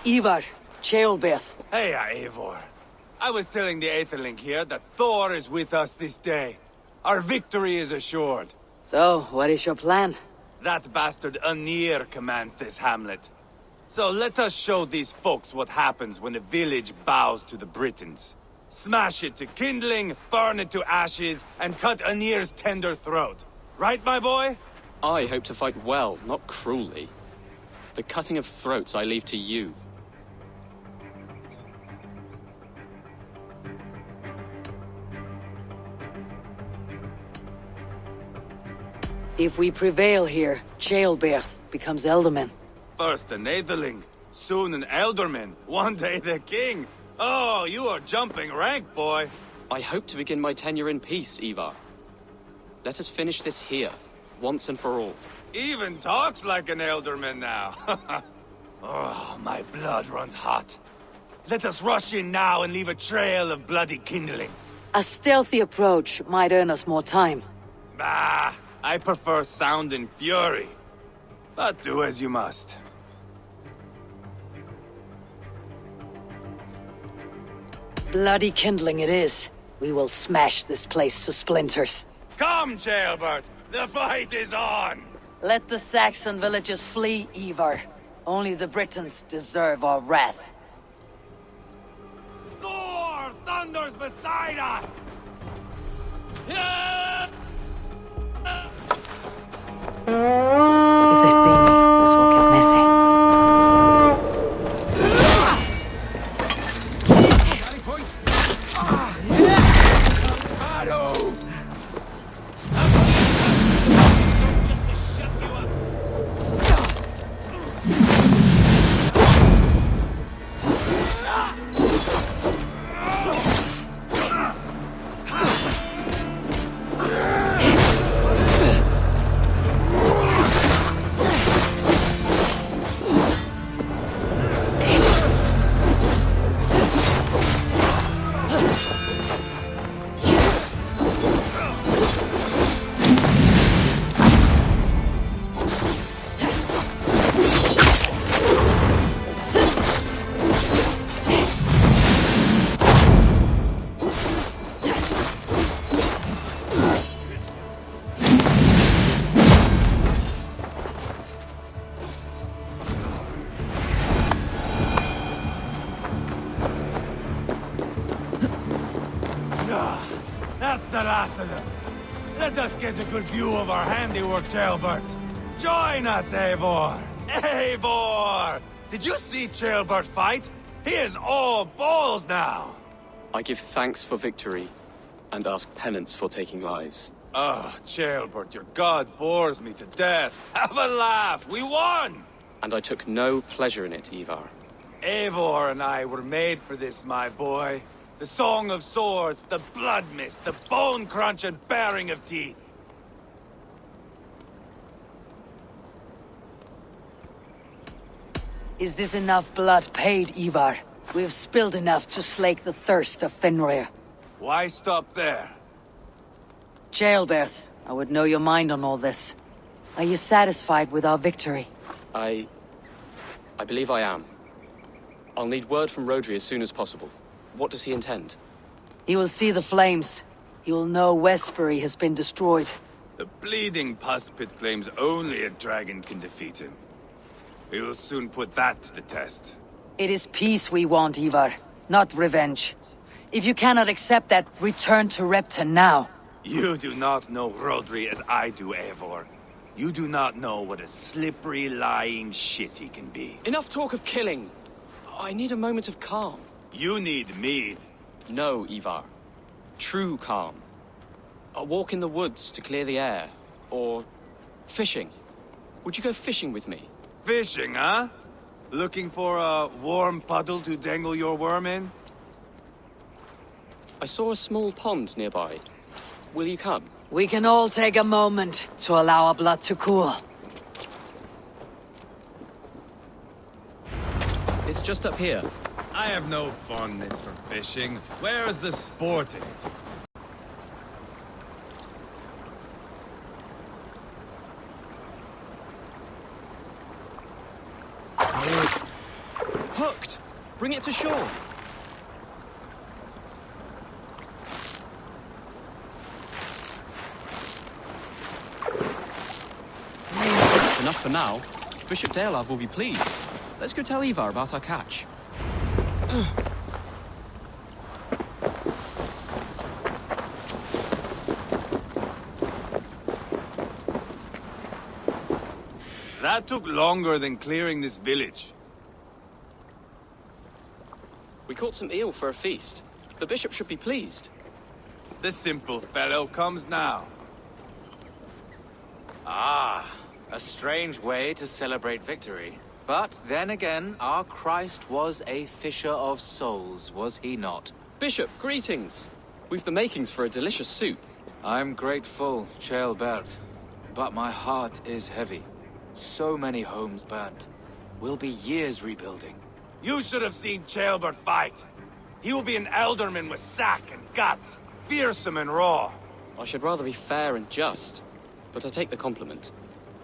Ivar, Sciropescire. Hey, Eivor. I was telling the Aetherling here that Thor is with us this day. Our victory is assured. So, what is your plan? That bastard Anir commands this hamlet. So let us show these folks what happens when a village bows to the Britons. Smash it to kindling, burn it to ashes, and cut Anir's tender throat. Right, my boy? I hope to fight well, not cruelly. The cutting of throats I leave to you. If we prevail here, Sciropescire becomes Elderman. First an Aetherling, soon an Elderman, one day the king. Oh, you are jumping rank, boy. I hope to begin my tenure in peace, Ivar. Let us finish this here, once and for all. Even talks like an Elderman now. Oh, my blood runs hot. Let us rush in now and leave a trail of bloody kindling. A stealthy approach might earn us more time. Bah, I prefer sound and fury. But do as you must. Bloody kindling it is. We will smash this place to splinters. Come, Jailbert! The fight is on! Let the Saxon villagers flee, Ivar. Only the Britons deserve our wrath. Thor thunders beside us! If they see me, this will get messy. That's the last of them. Let us get a good view of our handiwork, Jailbert. Join us, Eivor! Eivor! Did you see Jailbert fight? He is all balls now! I give thanks for victory, and ask penance for taking lives. Ah, Jailbert, your god bores me to death. Have a laugh! We won! And I took no pleasure in it, Ivar. Eivor and I were made for this, my boy. The song of swords, the blood mist, the bone crunch and baring of teeth. Is this enough blood paid, Ivar? We have spilled enough to slake the thirst of Fenrir. Why stop there? Sciropescire, I would know your mind on all this. Are you satisfied with our victory? I believe I am. I'll need word from Rodri as soon as possible. What does he intend? He will see the flames. He will know Westbury has been destroyed. The bleeding pus pit claims only a dragon can defeat him. We will soon put that to the test. It is peace we want, Ivar, not revenge. If you cannot accept that, return to Repton now. You do not know Rodri as I do, Eivor. You do not know what a slippery, lying shit he can be. Enough talk of killing! I need a moment of calm. You need mead. No, Ivar. True calm. A walk in the woods to clear the air. Or fishing. Would you go fishing with me? Fishing, huh? Looking for a warm puddle to dangle your worm in? I saw a small pond nearby. Will you come? We can all take a moment to allow our blood to cool. It's just up here. I have no fondness for fishing. Where is the sport in it? hooked! Bring it to shore! Enough for now. Bishop Dalelav will be pleased. Let's go tell Ivar about our catch. That took longer than clearing this village. We caught some eel for a feast. The bishop should be pleased. The simple fellow comes now. Ah, a strange way to celebrate victory. But then again, our Christ was a fisher of souls, was he not? Bishop, greetings! We've the makings for a delicious soup. I'm grateful, Ceolbert, but my heart is heavy. So many homes burnt. We'll be years rebuilding. You should have seen Ceolbert fight. He will be an alderman with sack and guts, fearsome and raw. I should rather be fair and just, but I take the compliment.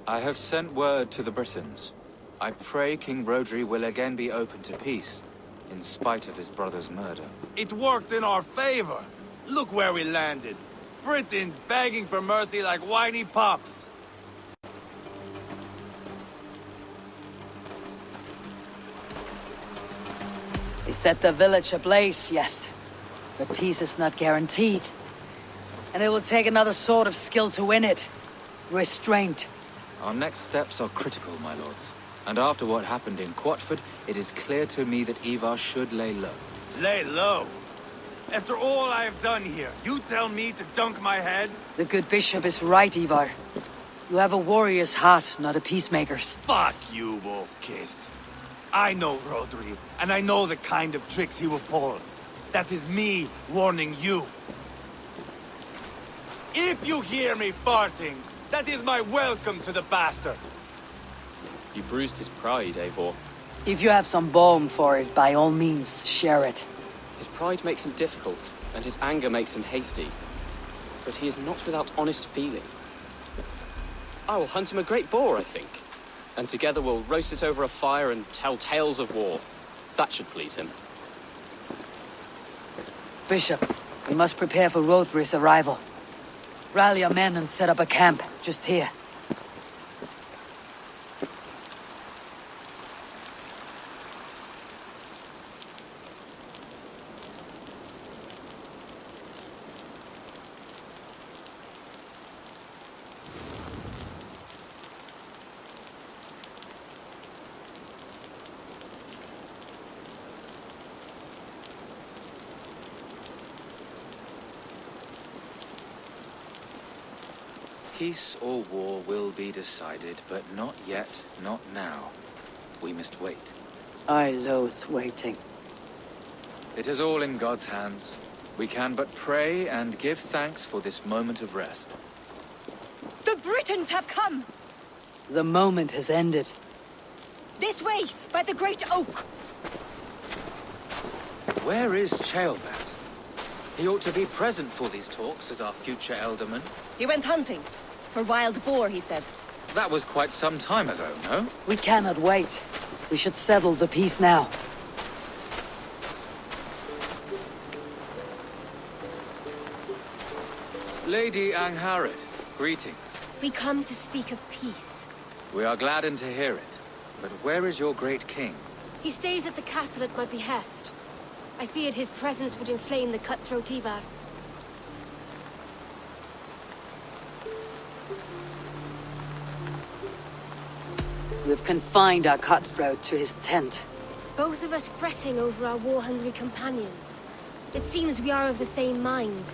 I have sent word to the Britons. I pray King Rodri will again be open to peace, in spite of his brother's murder. It worked in our favor. Look where we landed. Britons begging for mercy like whiny pups. They set the village ablaze, yes. But peace is not guaranteed. And it will take another sort of skill to win it. Restraint. Our next steps are critical, my lords. And after what happened in Quatford, it is clear to me that Ivar should lay low. Lay low? After all I have done here, you tell me to dunk my head? The good bishop is right, Ivar. You have a warrior's heart, not a peacemaker's. Fuck you, Wolf-Kissed. I know Rodri, and I know the kind of tricks he will pull. That is me warning you. If you hear me farting, that is my welcome to the bastard. You bruised his pride, Eivor. If you have some balm for it, by all means, share it. His pride makes him difficult, and his anger makes him hasty. But he is not without honest feeling. I will hunt him a great boar, I think. And together we'll roast it over a fire and tell tales of war. That should please him. Bishop, we must prepare for Rodri's arrival. Rally our men and set up a camp, just here. Peace or war will be decided, but not yet, not now. We must wait. I loathe waiting. It is all in God's hands. We can but pray and give thanks for this moment of rest. The Britons have come! The moment has ended. This way, by the Great Oak! Where is Ceolbert? He ought to be present for these talks as our future elderman. He went hunting. For wild boar, he said. That was quite some time ago, no? We cannot wait. We should settle the peace now. Lady Angharad, greetings. We come to speak of peace. We are gladdened to hear it. But where is your great king? He stays at the castle at my behest. I feared his presence would inflame the cutthroat Ivar. We've confined our cutthroat to his tent. Both of us fretting over our war-hungry companions. It seems we are of the same mind.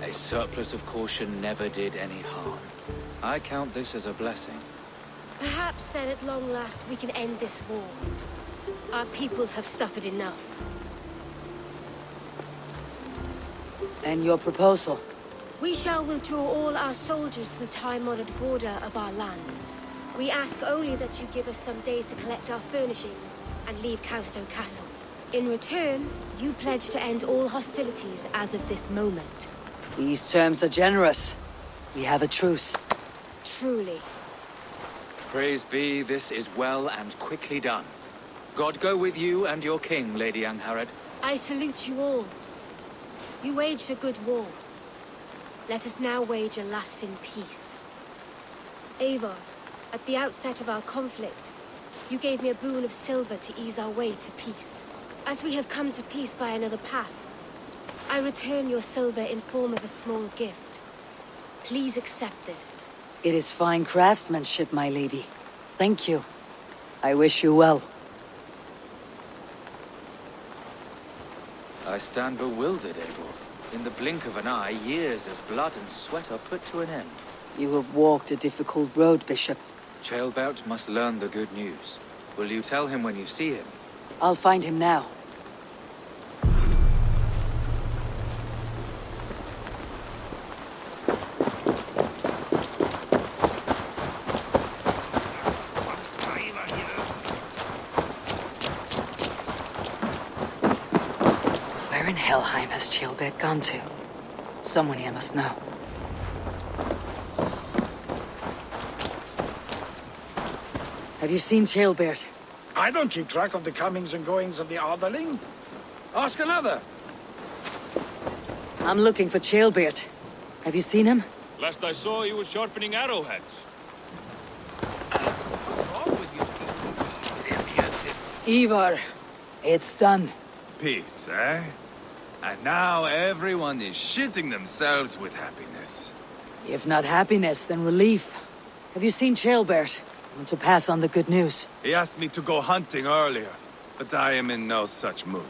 A surplus of caution never did any harm. I count this as a blessing. Perhaps then at long last we can end this war. Our peoples have suffered enough. And your proposal? We shall withdraw all our soldiers to the time-honored border of our lands. We ask only that you give us some days to collect our furnishings and leave Cowstone Castle. In return, you pledge to end all hostilities as of this moment. These terms are generous. We have a truce. Truly. Praise be, this is well and quickly done. God go with you and your king, Lady Angharad. I salute you all. You waged a good war. Let us now wage a lasting peace. Eivor, at the outset of our conflict, you gave me a boon of silver to ease our way to peace. As we have come to peace by another path, I return your silver in form of a small gift. Please accept this. It is fine craftsmanship, my lady. Thank you. I wish you well. I stand bewildered, Eivor. In the blink of an eye, years of blood and sweat are put to an end. You have walked a difficult road, Bishop. Ceolbert must learn the good news. Will you tell him when you see him? I'll find him now. Where in Helheim has Ceolbert gone to? Someone here must know. Have you seen Ceolbert? I don't keep track of the comings and goings of the Arderling. Ask another. I'm looking for Ceolbert. Have you seen him? Last I saw, he was sharpening arrowheads. What's wrong with you? Ivar, it's done. Peace, eh? And now everyone is shitting themselves with happiness. If not happiness, then relief. Have you seen Ceolbert? I want to pass on the good news. He asked me to go hunting earlier, but I am in no such mood.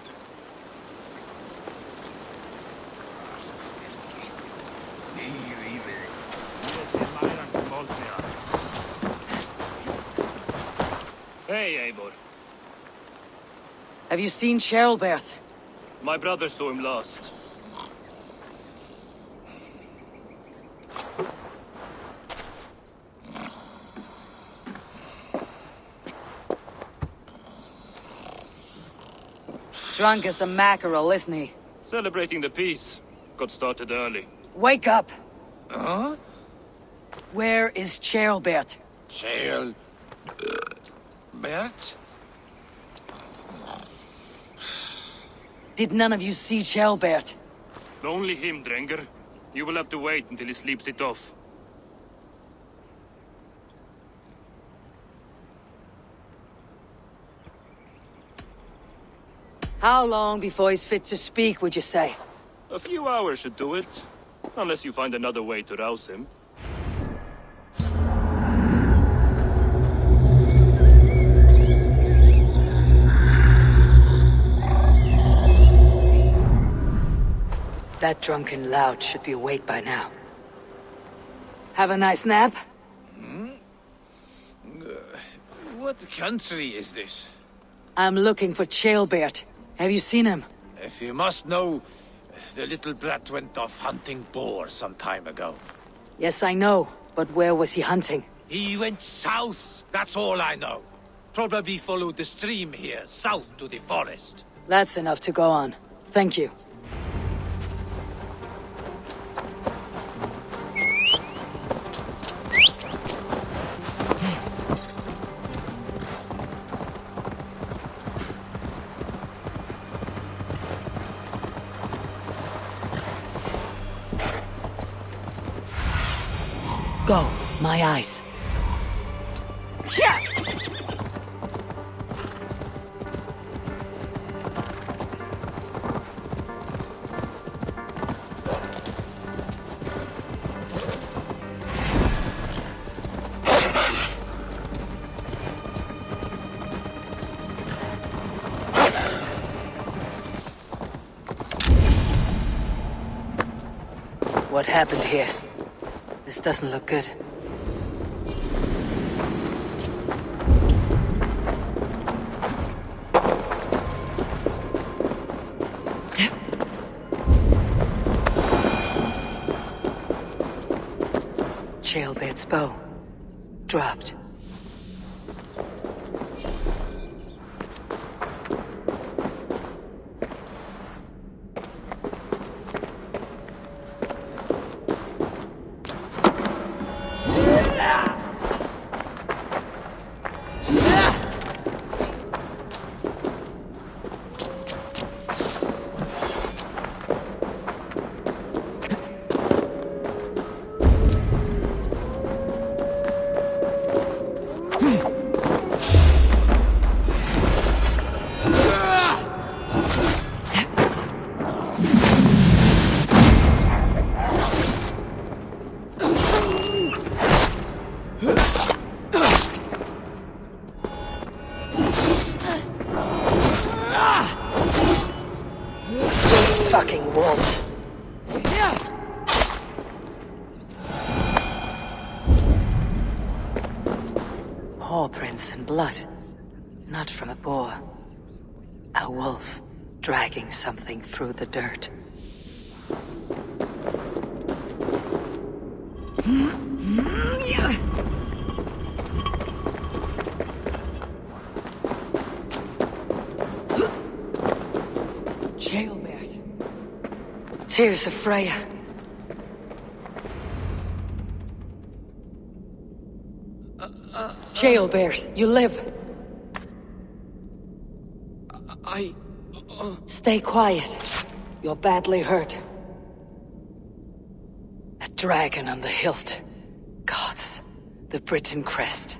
Hey, Eivor. Have you seen Ceolbert? My brother saw him last. Drunk as a mackerel, isn't he? Celebrating the peace. Got started early. Wake up! Huh? Where is Ceolbert? Bert? Did none of you see Ceolbert? Only him, Drenger. You will have to wait until he sleeps it off. How long before he's fit to speak, would you say? A few hours should do it. Unless you find another way to rouse him. That drunken lout should be awake by now. Have a nice nap? What country is this? I'm looking for Ceolbert. Have you seen him? If you must know, the little brat went off hunting boar some time ago. Yes, I know. But where was he hunting? He went south, that's all I know. Probably followed the stream here, south to the forest. That's enough to go on. Thank you. Go, my eyes. Yeah! What happened here? This doesn't look good. Ceolbert's bow. Dropped. fucking wolves. Paw prints and blood. Not from a boar. A wolf dragging something through the dirt. Jailbird. Tears of Freya. Jailbird, you live. Stay quiet. You're badly hurt. A dragon on the hilt. Gods, the Britain crest.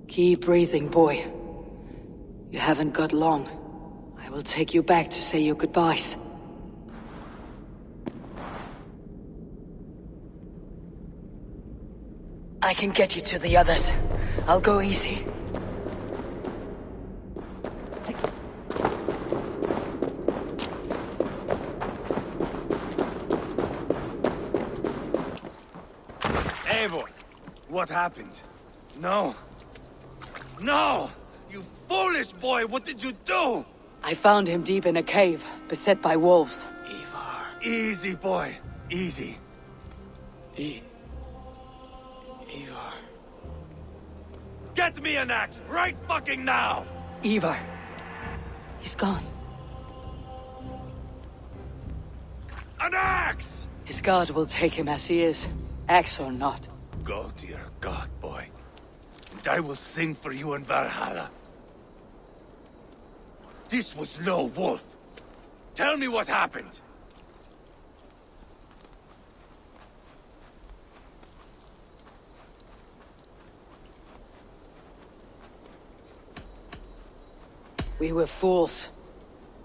Keep breathing, boy. You haven't got long. I will take you back to say your goodbyes. I can get you to the others. I'll go easy. Eivor, what happened? No. No! You foolish boy, what did you do? I found him deep in a cave, beset by wolves. Ivar. Easy, boy. Easy. Ivar. Get me an axe right fucking now! Ivar. He's gone. An axe! His god will take him as he is, axe or not. Go to your god, boy. And I will sing for you in Valhalla. This was no wolf. Tell me what happened. We were fools.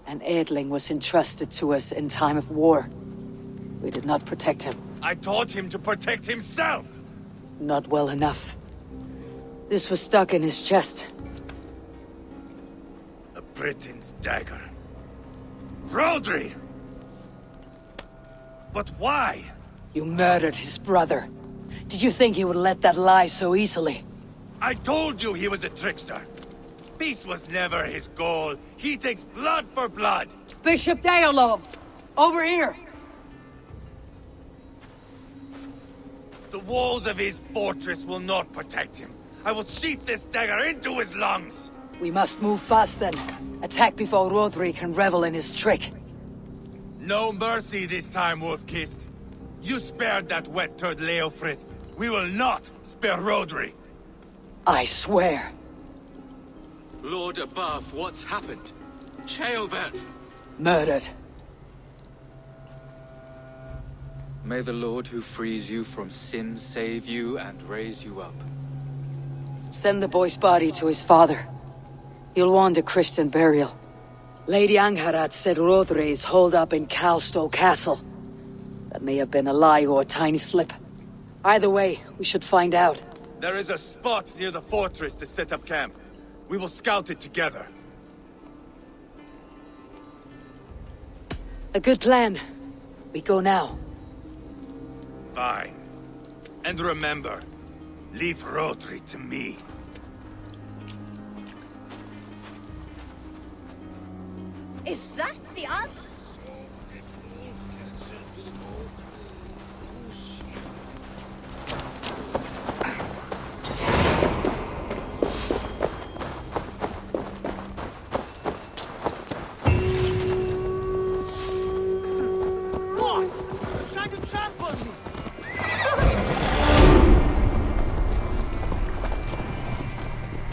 An Edling was entrusted to us in time of war. We did not protect him. I taught him to protect himself! Not well enough. This was stuck in his chest. A Britain's dagger. Rodri! But why? You murdered his brother. Did you think he would let that lie so easily? I told you he was a trickster. Peace was never his goal. He takes blood for blood. Bishop Deolov! Over here! The walls of his fortress will not protect him. I will sheath this dagger into his lungs. We must move fast then. Attack before Rodri can revel in his trick. No mercy this time, Wolf-Kissed. You spared that wet turd Leofrith. We will not spare Rodri. I swear. Lord above, what's happened? Ceolbert! Murdered. May the Lord who frees you from sin save you and raise you up. Send the boy's body to his father. He'll want a Christian burial. Lady Angharad said Rodri is holed up in Calstow Castle. That may have been a lie or a tiny slip. Either way, we should find out. There is a spot near the fortress to set up camp. We will scout it together. A good plan. We go now. Fine. And remember, leave Rodri to me. Is that the other?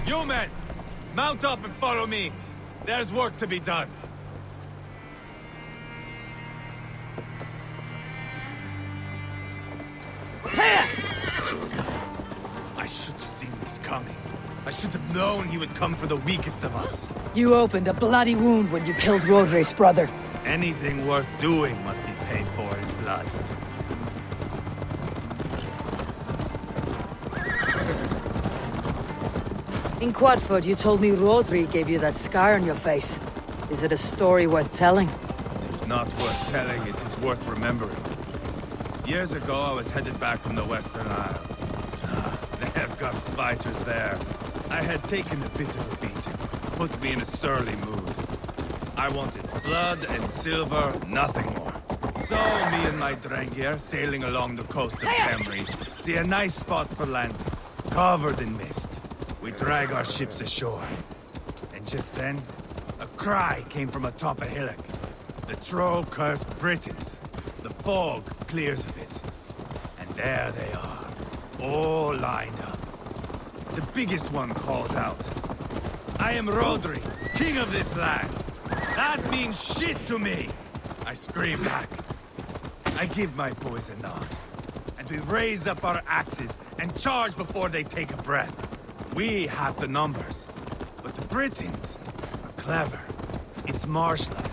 You men, mount up and follow me. There's work to be done. I should have seen this coming. I should have known he would come for the weakest of us. You opened a bloody wound when you killed Rodri's brother. Anything worth doing must be paid for in blood. In Quadford, you told me Rodri gave you that scar on your face. Is it a story worth telling? Not worth telling, it is worth remembering. Years ago, I was headed back from the Western Isle. They have got fighters there. I had taken a bit of a beating. Put me in a surly mood. I wanted blood and silver, nothing more. So, me and my Drengir, sailing along the coast of Kemri, see a nice spot for landing, covered in mist. We drag our ships ashore. And just then, a cry came from atop a hillock. The troll-cursed Britons. The fog clears a bit. And there they are, all lined up. The biggest one calls out, "I am Rodri, king of this land. That means shit to me!" I scream back. I give my boys a nod. And we raise up our axes and charge before they take a breath. We have the numbers. But the Britons are clever. It's marshland.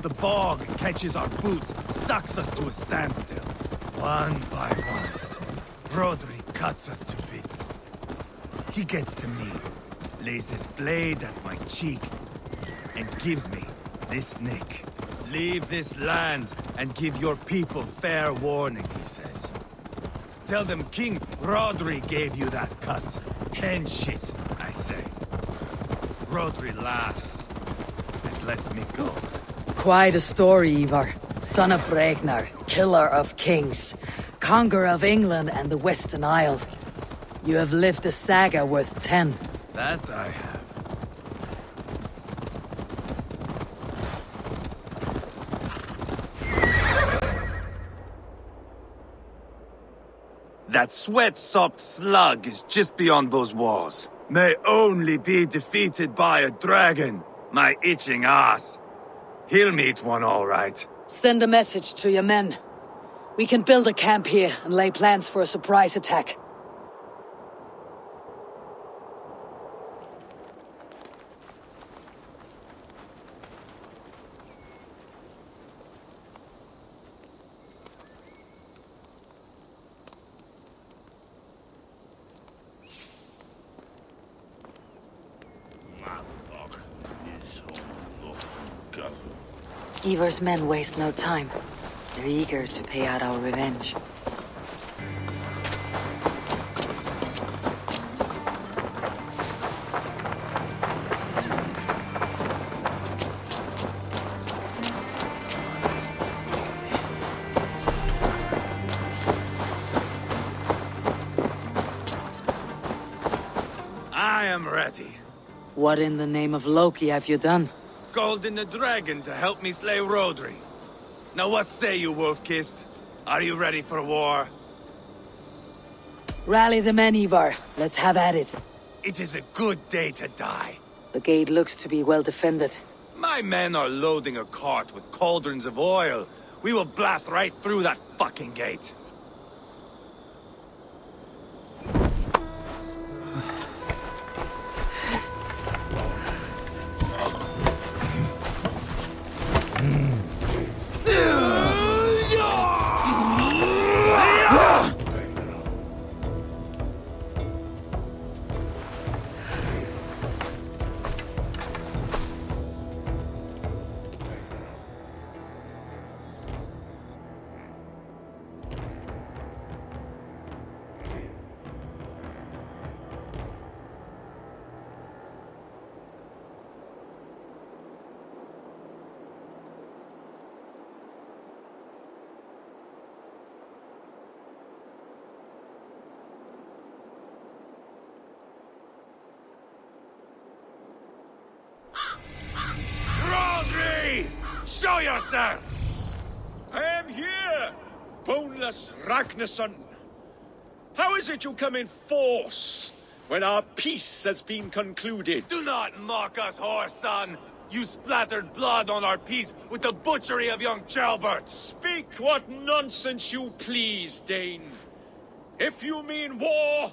The bog catches our boots, sucks us to a standstill. One by one, Rodri cuts us to bits. He gets to me, lays his blade at my cheek, and gives me this nick. "Leave this land and give your people fair warning," he says. "Tell them King Rodri gave you that cut. And shit," I say. Rodri laughs and lets me go. Quite a story, Ivar. Son of Ragnar, killer of kings, conqueror of England and the Western Isle. You have lived a saga worth 10. That I have. That sweat-sopped slug is just beyond those walls. May only be defeated by a dragon, my itching ass. He'll meet one all right. Send a message to your men. We can build a camp here and lay plans for a surprise attack. Ivar's men waste no time. They're eager to pay out our revenge. I am ready. What in the name of Loki have you done? Called in the dragon to help me slay Rodri. Now what say you, Wolf-Kissed? Are you ready for war? Rally the men, Ivar. Let's have at it. It is a good day to die. The gate looks to be well defended. My men are loading a cart with cauldrons of oil. We will blast right through that fucking gate. Rodri! Show yourself! I am here, boneless Ragnarsson. How is it you come in force when our peace has been concluded? Do not mock us, whoreson! You splattered blood on our peace with the butchery of young Chalbert! Speak what nonsense you please, Dane. If you mean war,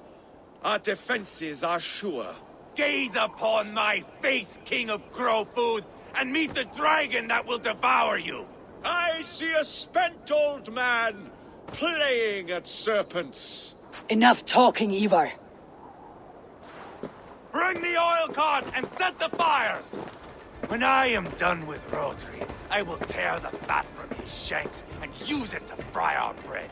our defenses are sure. Gaze upon my face, King of Crow Food, and meet the dragon that will devour you! I see a spent old man playing at serpents. Enough talking, Ivar. Bring the oil cart and set the fires! When I am done with Rodri, I will tear the fat from his shanks and use it to fry our bread.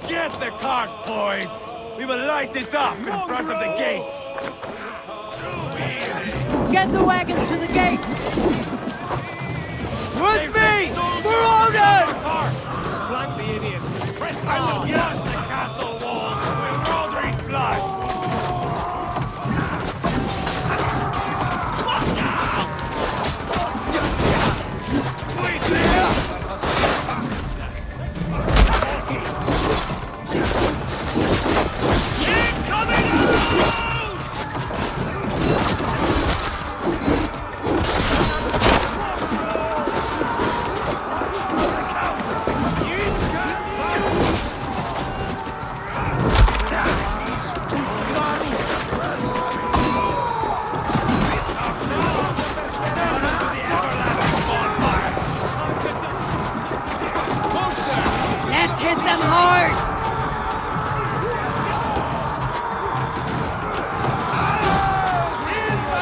Get the cart, boys! We will light it up in front of the gate! Get the wagon to the gate! With me! For order! Flank the idiots. Press I will on! use the castle walls with Roderick's blood! Wait there! Let's hit them hard!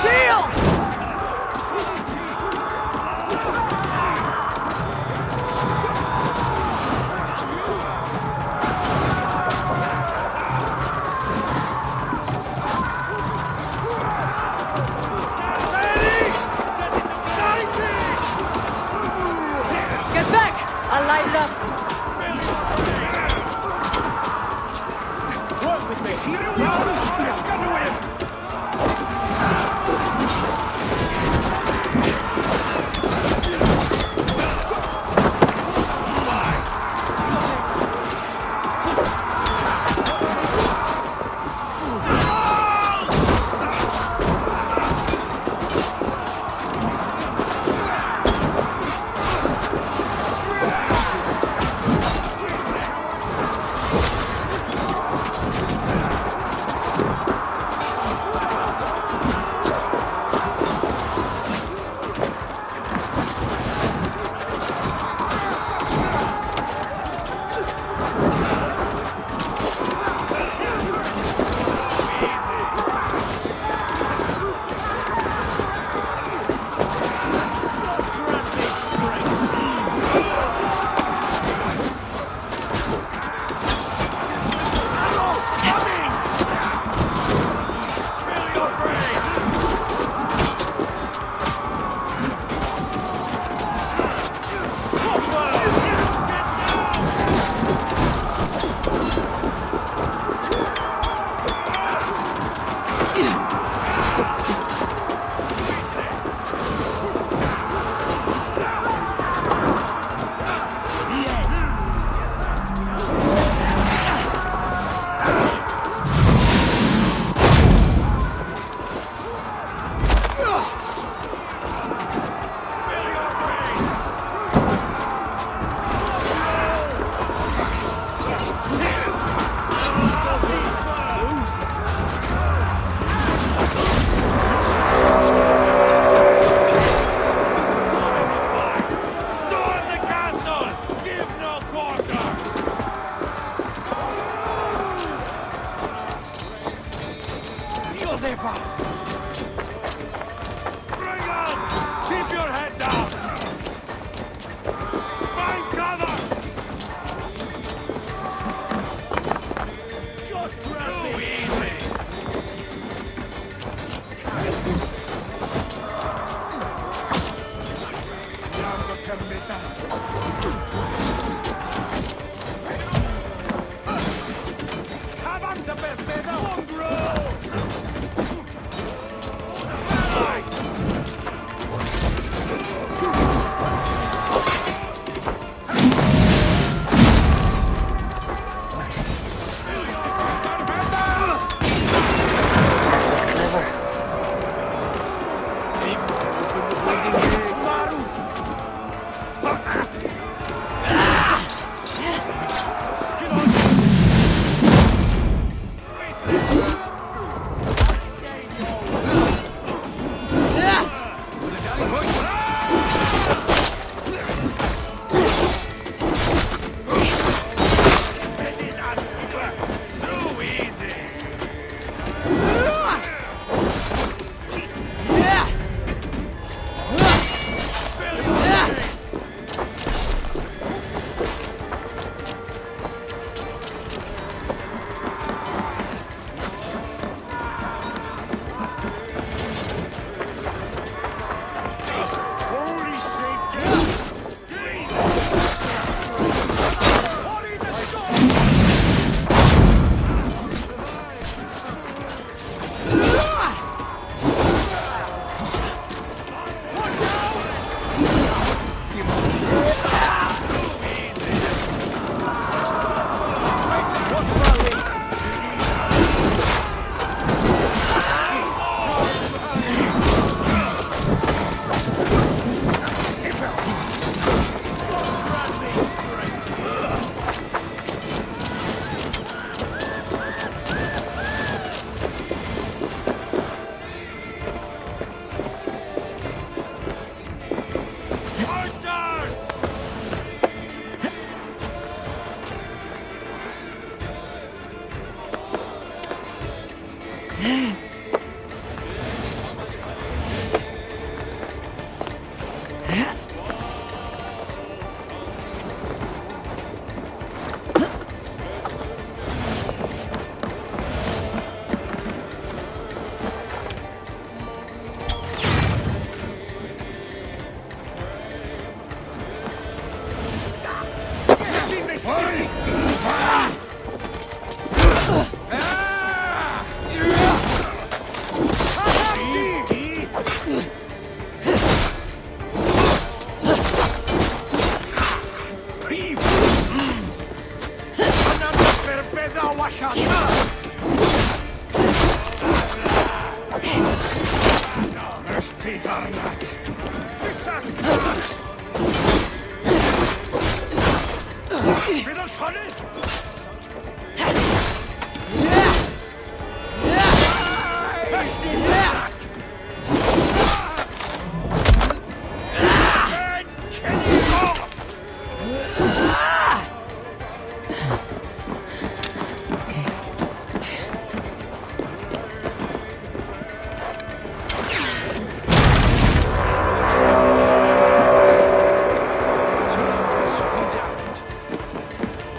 Shield! Get back! I'll light it up. Work with me! Scuttle with him!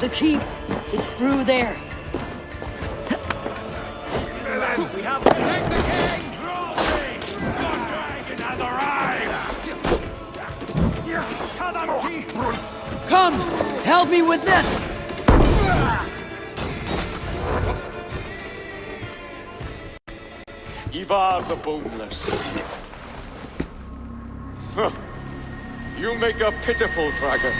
The keep. It's through there. Lads, we have to take the king! Rolling! The dragon has arrived! Come! Help me with this! Ivar the Boneless. Huh. You make a pitiful dragon.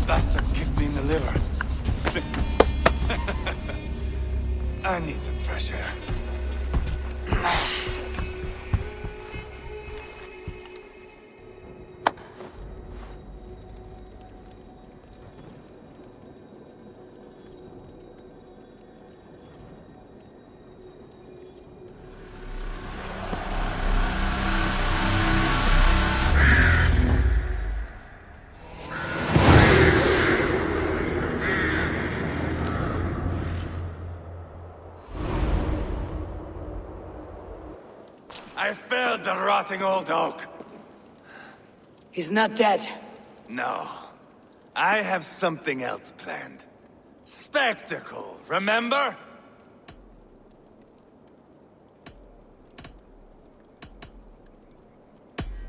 Bastard kicked me in the liver. I need some fresh air. I felled the rotting old oak. He's not dead. No. I have something else planned. Spectacle, remember?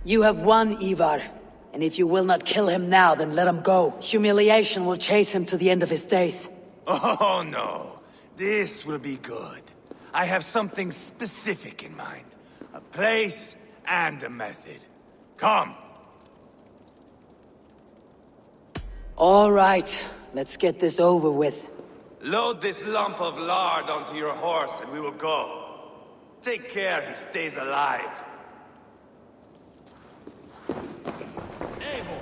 You have won, Ivar. And if you will not kill him now, then let him go. Humiliation will chase him to the end of his days. Oh, no. This will be good. I have something specific in mind. A place and a method. Come. All right, let's get this over with. Load this lump of lard onto your horse and we will go. Take care he stays alive. Abel,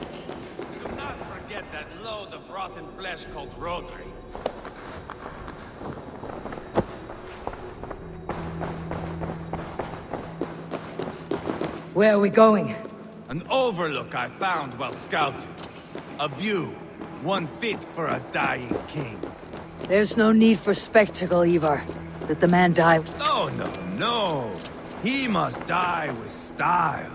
do not forget that load of rotten flesh called Rodri. Where are we going? An overlook I found while scouting. A view, one fit for a dying king. There's no need for spectacle, Ivar. Let the man die. Oh, no. He must die with style.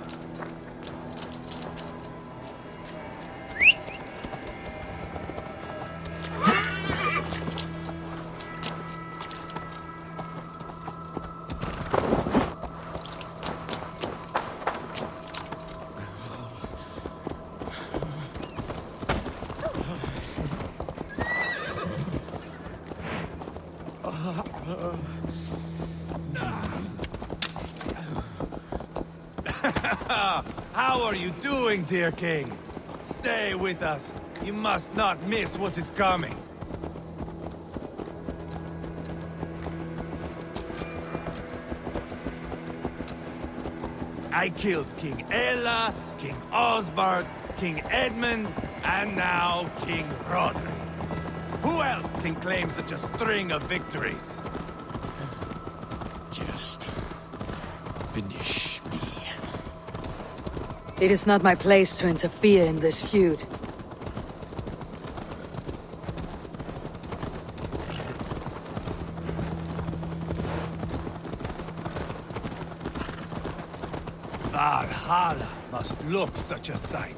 How are you doing, dear king? Stay with us. You must not miss what is coming. I killed King Ella, King Osbert, King Edmund, and now King Rodri. Who else can claim such a string of victories? Just finish me. It is not my place to interfere in this feud. Valhalla must look such a sight.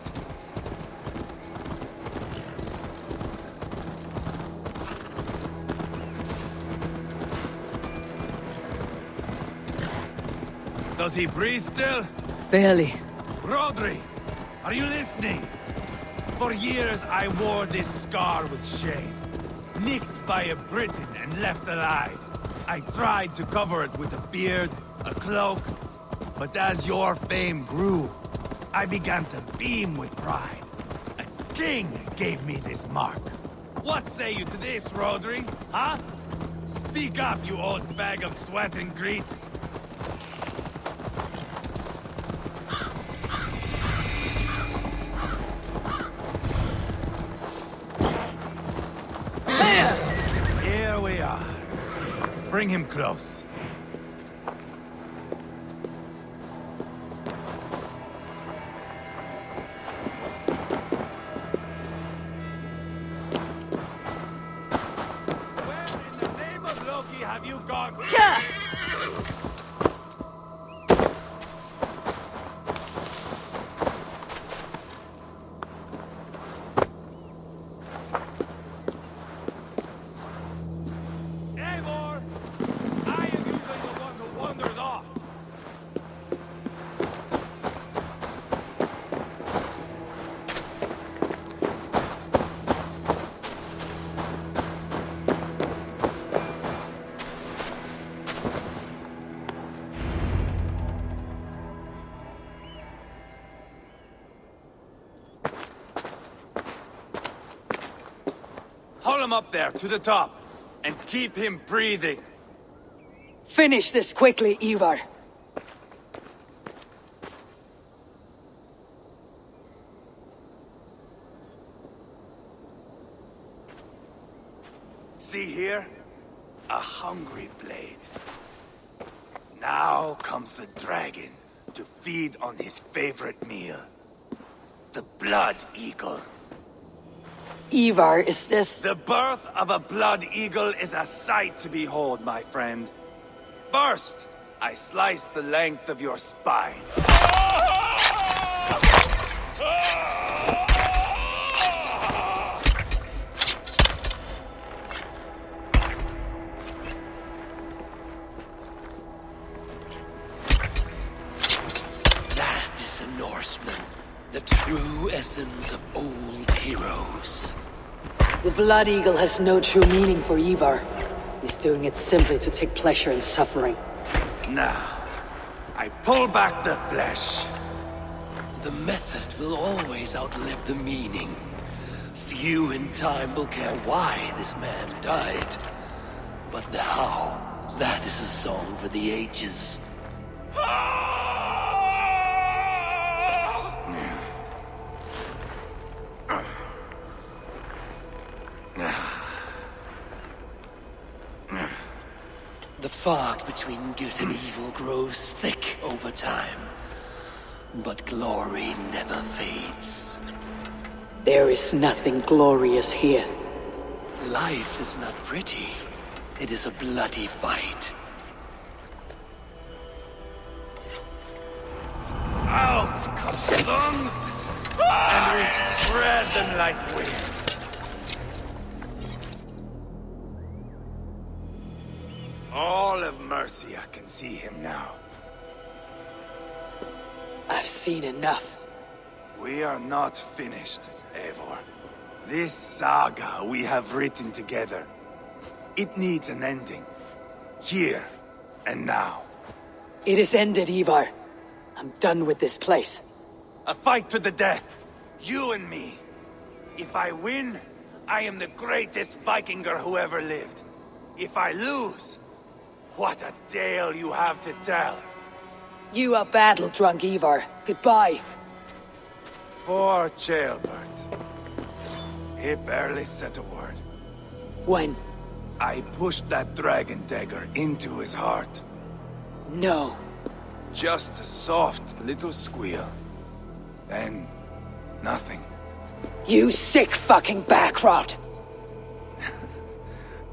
Does he breathe still? Barely. Rodri, are you listening? For years I wore this scar with shame. Nicked by a Briton and left alive. I tried to cover it with a beard, a cloak, but as your fame grew, I began to beam with pride. A king gave me this mark. What say you to this, Rodri? Huh? Speak up, you old bag of sweat and grease. Here we are. Bring him close. Have you gone? Yeah! Eivor! I am usually the one who wanders off. Haul him up there, to the top, and keep him breathing. Finish this quickly, Ivar. See here? A hungry blade. Now comes the dragon to feed on his favorite meal. The blood eagle. Ivar, is this... The birth of a blood eagle is a sight to behold, my friend. First, I slice the length of your spine. That is a Norseman. The true essence of old heroes. The Blood Eagle has no true meaning for Ivar. He's doing it simply to take pleasure in suffering. Now, I pull back the flesh. The method will always outlive the meaning. Few in time will care why this man died. But the how, that is a song for the ages. The fog between good and evil grows thick over time. But glory never fades. There is nothing glorious here. Life is not pretty. It is a bloody fight. Out come the lungs, and we spread them like wings. All of Mercia can see him now. I've seen enough. We are not finished, Eivor. This saga we have written together, it needs an ending. Here and now. It is ended, Ivar. I'm done with this place. A fight to the death. You and me. If I win, I am the greatest Vikinger who ever lived. If I lose, what a tale you have to tell. You a battle-drunk Ivar. Goodbye. Poor Ceolbert. He barely said a word. When? I pushed that dragon dagger into his heart. No. Just a soft little squeal. Then, nothing. You sick fucking backrot!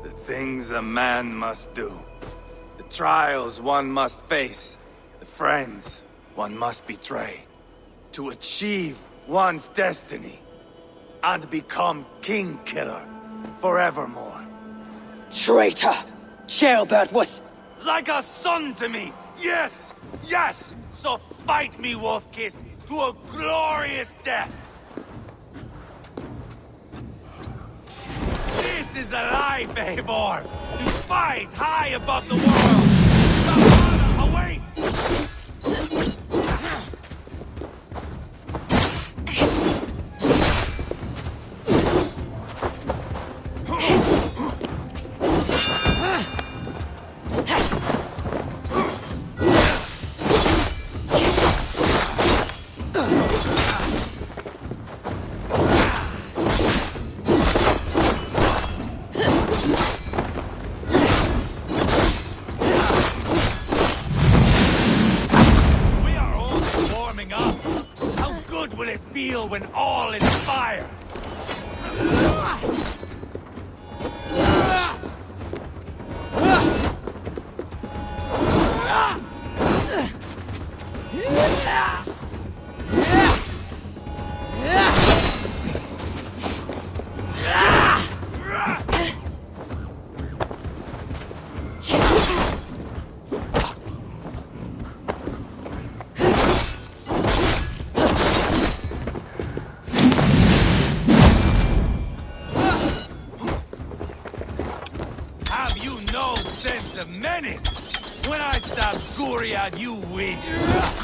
The things a man must do. The trials one must face. The friends one must betray. To achieve one's destiny. And become king killer forevermore. Traitor! Ceolbert was... Like a son to me! Yes! Yes! So fight me, Wolf-Kissed, to a glorious death! This is a life, Eivor! To fight high above the world! Valhalla awaits! When all is fire! Of menace! When I stab Guriad, you win!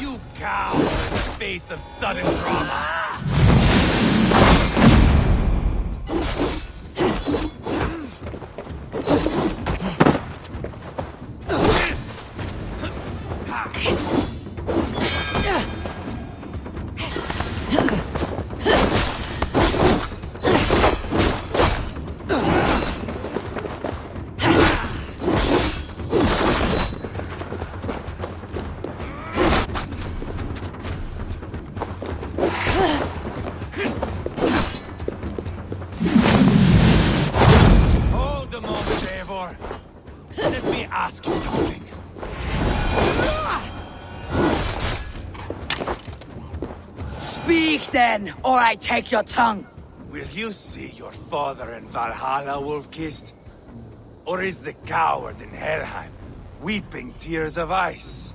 You cower in the face of sudden drama! Let me ask you something. Speak then, or I take your tongue. Will you see your father in Valhalla, Wolf-Kissed? Or is the coward in Helheim weeping tears of ice?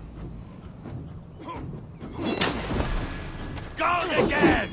Go again!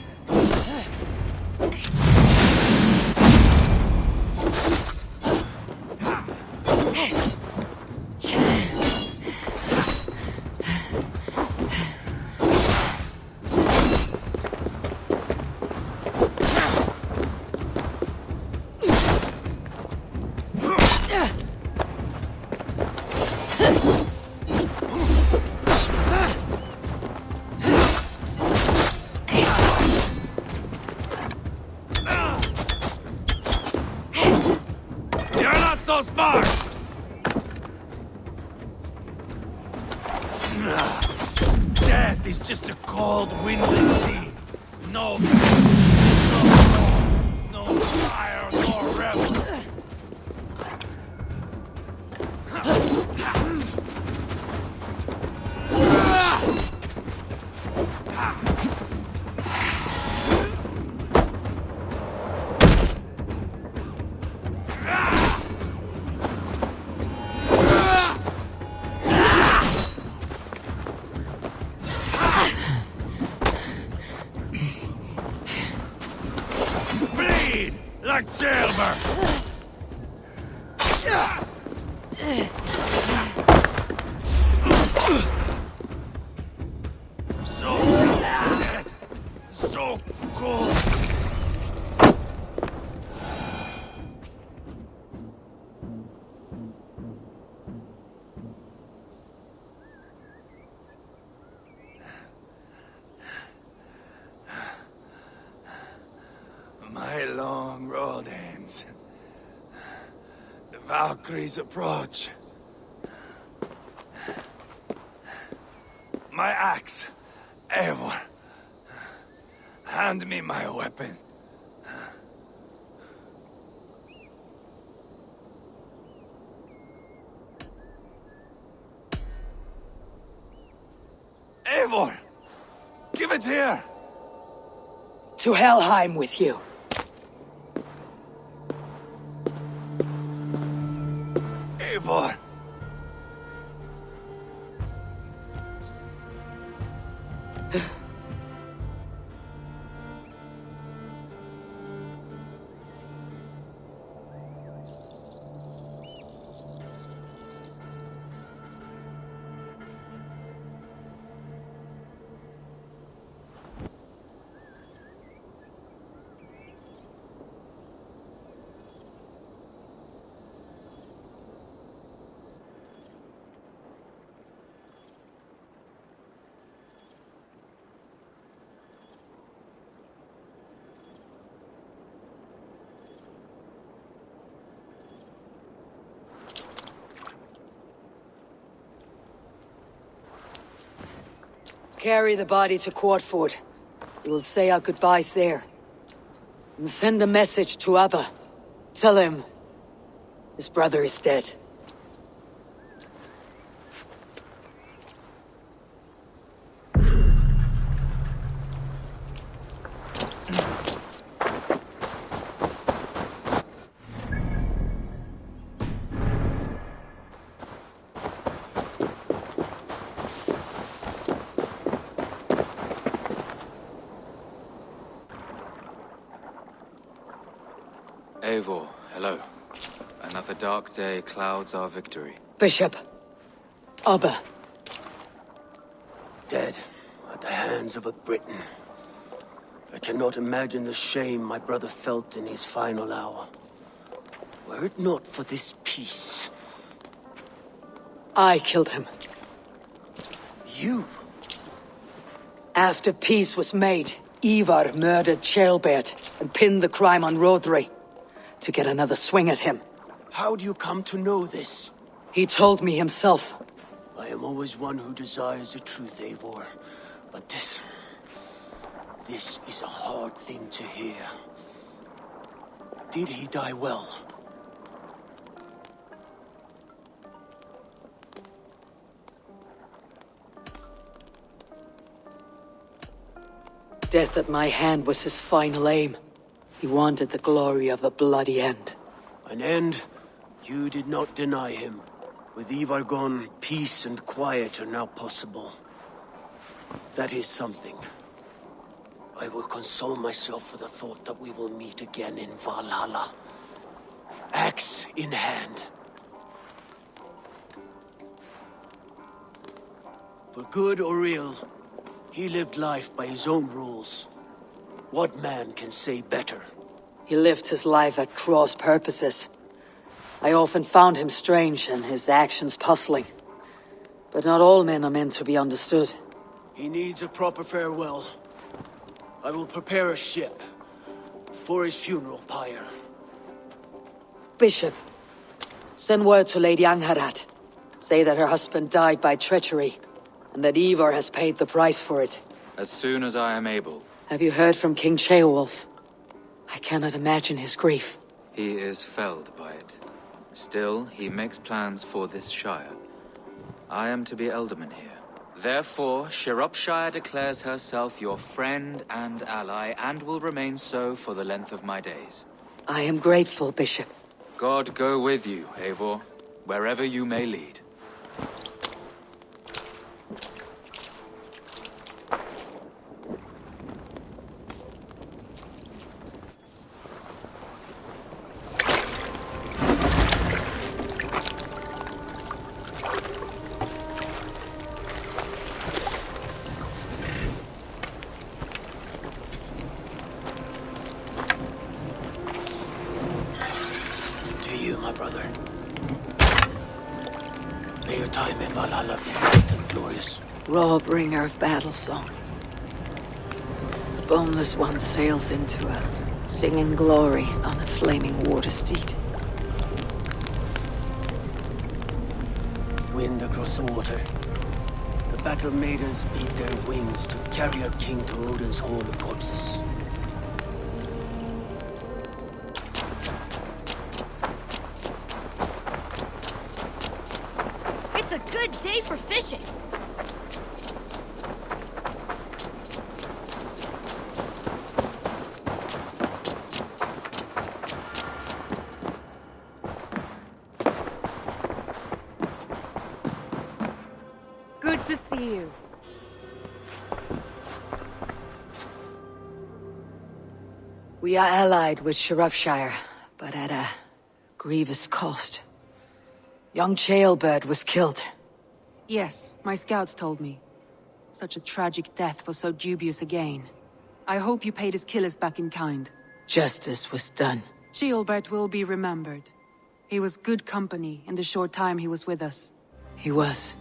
So smart! Death is just a cold, windless sea. No fire, no rebels. Like Ceolbert! Valkyries approach. My axe. Eivor. Hand me my weapon. Eivor! Give it here! To Helheim with you. Eivor! Carry the body to Quartford. We will say our goodbyes there. And send a message to Abba. Tell him his brother is dead. Eivor, hello. Another dark day clouds our victory. Bishop. Abba. Dead at the hands of a Briton. I cannot imagine the shame my brother felt in his final hour. Were it not for this peace. I killed him. You? After peace was made, Ivar murdered Ceolbert and pinned the crime on Rodri to get another swing at him. How do you come to know this? He told me himself. I am always one who desires the truth, Eivor. But this is a hard thing to hear. Did he die well? Death at my hand was his final aim. He wanted the glory of a bloody end. An end you did not deny him. With Ivar gone, peace and quiet are now possible. That is something. I will console myself for the thought that we will meet again in Valhalla. Axe in hand. For good or ill, he lived life by his own rules. What man can say better? He lived his life at cross purposes. I often found him strange and his actions puzzling. But not all men are meant to be understood. He needs a proper farewell. I will prepare a ship for his funeral pyre. Bishop, send word to Lady Angharad. Say that her husband died by treachery, and that Ivar has paid the price for it. As soon as I am able. Have you heard from King Ceolwulf? I cannot imagine his grief. He is felled by it. Still, he makes plans for this shire. I am to be Elderman here. Therefore, Sciropescire declares herself your friend and ally, and will remain so for the length of my days. I am grateful, Bishop. God go with you, Eivor, wherever you may lead. My brother. May your time in Valhalla be great and glorious. Raw bringer of battle song. The boneless one sails into a singing glory on a flaming water steed. wind across the water. The battle maidens beat their wings to carry our king to Odin's hall of corpses. It's a good day for fishing. Good to see you. We are allied with Sciropescire, but at a grievous cost. Young Chaelbert was killed. Yes, my scouts told me. Such a tragic death for so dubious a gain. I hope you paid his killers back in kind. Justice was done. Chaelbert will be remembered. He was good company in the short time he was with us. He was.